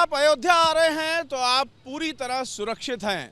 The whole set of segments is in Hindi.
आप अयोध्या आ रहे हैं तो आप पूरी तरह सुरक्षित हैं।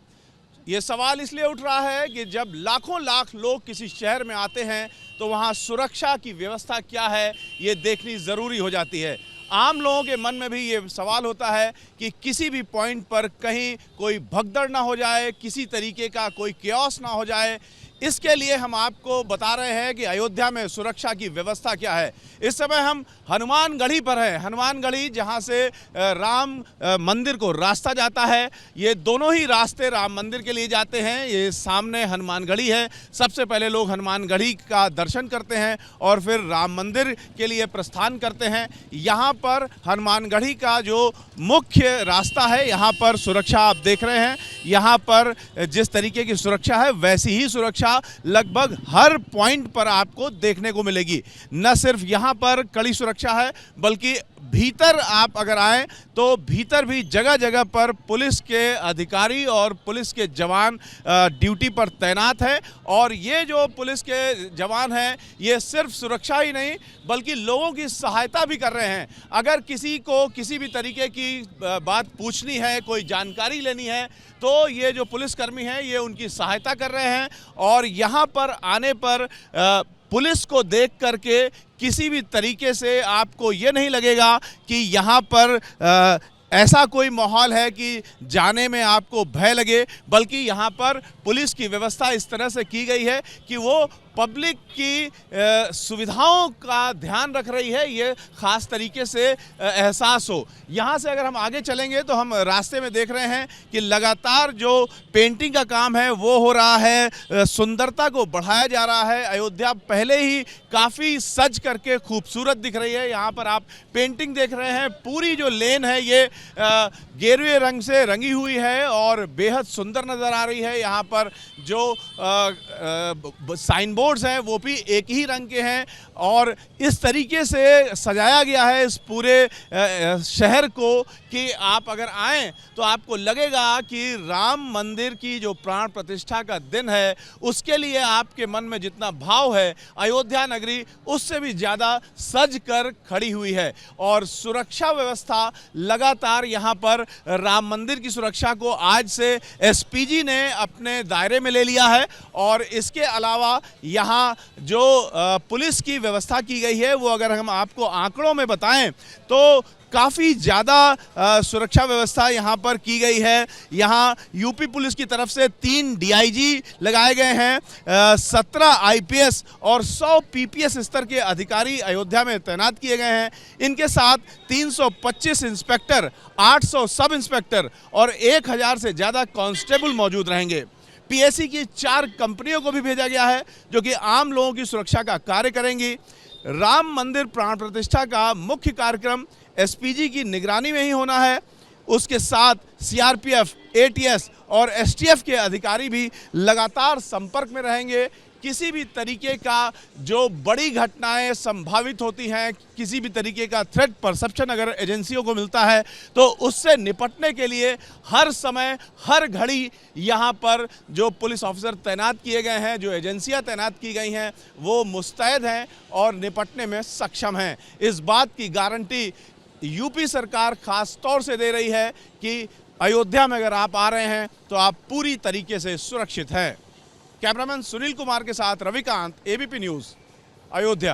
ये सवाल इसलिए उठ रहा है कि जब लाखों लाख लोग किसी शहर में आते हैं तो वहाँ सुरक्षा की व्यवस्था क्या है ये देखनी ज़रूरी हो जाती है। आम लोगों के मन में भी ये सवाल होता है कि किसी भी पॉइंट पर कहीं कोई भगदड़ ना हो जाए, किसी तरीके का कोई क्योस ना हो जाए। इसके लिए हम आपको बता रहे हैं कि अयोध्या में सुरक्षा की व्यवस्था क्या है। इस समय हम हनुमानगढ़ी पर हैं। हनुमानगढ़ी जहां से राम मंदिर को रास्ता जाता है, ये दोनों ही रास्ते राम मंदिर के लिए जाते हैं। ये सामने हनुमानगढ़ी है। सबसे पहले लोग हनुमानगढ़ी का दर्शन करते हैं और फिर राम मंदिर के लिए प्रस्थान करते हैं। यहाँ पर हनुमानगढ़ी का जो मुख्य रास्ता है, यहाँ पर सुरक्षा आप देख रहे हैं। यहाँ पर जिस तरीके की सुरक्षा है वैसी ही सुरक्षा लगभग हर पॉइंट पर आपको देखने को मिलेगी। न सिर्फ यहाँ पर कड़ी सुरक्षा है बल्कि भीतर आप अगर आएँ तो भीतर भी जगह जगह पर पुलिस के अधिकारी और पुलिस के जवान ड्यूटी पर तैनात हैं। और ये जो पुलिस के जवान हैं ये सिर्फ सुरक्षा ही नहीं बल्कि लोगों की सहायता भी कर रहे हैं। अगर किसी को किसी भी तरीके की बात पूछनी है, कोई जानकारी लेनी है तो ये जो पुलिसकर्मी हैं ये उनकी सहायता कर रहे हैं। और यहाँ पर आने पर पुलिस को देख करके किसी भी तरीके से आपको ये नहीं लगेगा कि यहाँ पर ऐसा कोई माहौल है कि जाने में आपको भय लगे, बल्कि यहाँ पर पुलिस की व्यवस्था इस तरह से की गई है कि वो पब्लिक की सुविधाओं का ध्यान रख रही है, ये ख़ास तरीके से एहसास हो। यहाँ से अगर हम आगे चलेंगे तो हम रास्ते में देख रहे हैं कि लगातार जो पेंटिंग का काम है वो हो रहा है, सुंदरता को बढ़ाया जा रहा है। अयोध्या पहले ही काफ़ी सज करके खूबसूरत दिख रही है। यहाँ पर आप पेंटिंग देख रहे हैं। पूरी जो लेन है ये गेरुए रंग से रंगी हुई है और बेहद सुंदर नज़र आ रही है। यहाँ पर जो साइन बोर्ड्स हैं वो भी एक ही रंग के हैं और इस तरीके से सजाया गया है इस पूरे शहर को कि आप अगर आएँ तो आपको लगेगा कि राम मंदिर की जो प्राण प्रतिष्ठा का दिन है उसके लिए आपके मन में जितना भाव है, अयोध्या नगरी उससे भी ज़्यादा सज कर खड़ी हुई है। और सुरक्षा व्यवस्था लगातार यहाँ पर राम मंदिर की सुरक्षा को आज से एसपीजी ने अपने दायरे में ले लिया है। और इसके अलावा यहाँ जो पुलिस की व्यवस्था की गई है वो अगर हम आपको आंकड़ों में बताएं तो काफ़ी ज़्यादा सुरक्षा व्यवस्था यहाँ पर की गई है। यहाँ यूपी पुलिस की तरफ से 3 डीआईजी लगाए गए हैं, 17 आईपीएस और 100 पीपीएस स्तर के अधिकारी अयोध्या में तैनात किए गए हैं। इनके साथ 325 इंस्पेक्टर, 800 सब इंस्पेक्टर और 1000 से ज़्यादा कांस्टेबल मौजूद रहेंगे। पीएससी की 4 कंपनियों को भी भेजा गया है जो कि आम लोगों की सुरक्षा का कार्य करेंगी। राम मंदिर प्राण प्रतिष्ठा का मुख्य कार्यक्रम एसपीजी की निगरानी में ही होना है। उसके साथ सीआरपीएफ, एटीएस और एसटीएफ के अधिकारी भी लगातार संपर्क में रहेंगे। किसी भी तरीके का जो बड़ी घटनाएं संभावित होती हैं, किसी भी तरीके का थ्रेट परसेप्शन अगर एजेंसियों को मिलता है तो उससे निपटने के लिए हर समय हर घड़ी यहाँ पर जो पुलिस ऑफिसर तैनात किए गए हैं, जो एजेंसियाँ तैनात की गई हैं वो मुस्तैद हैं और निपटने में सक्षम हैं। इस बात की गारंटी यूपी सरकार खास तौर से दे रही है कि अयोध्या में अगर आप आ रहे हैं तो आप पूरी तरीके से सुरक्षित हैं। कैमरामैन सुनील कुमार के साथ रविकांत, एबीपी न्यूज़, अयोध्या।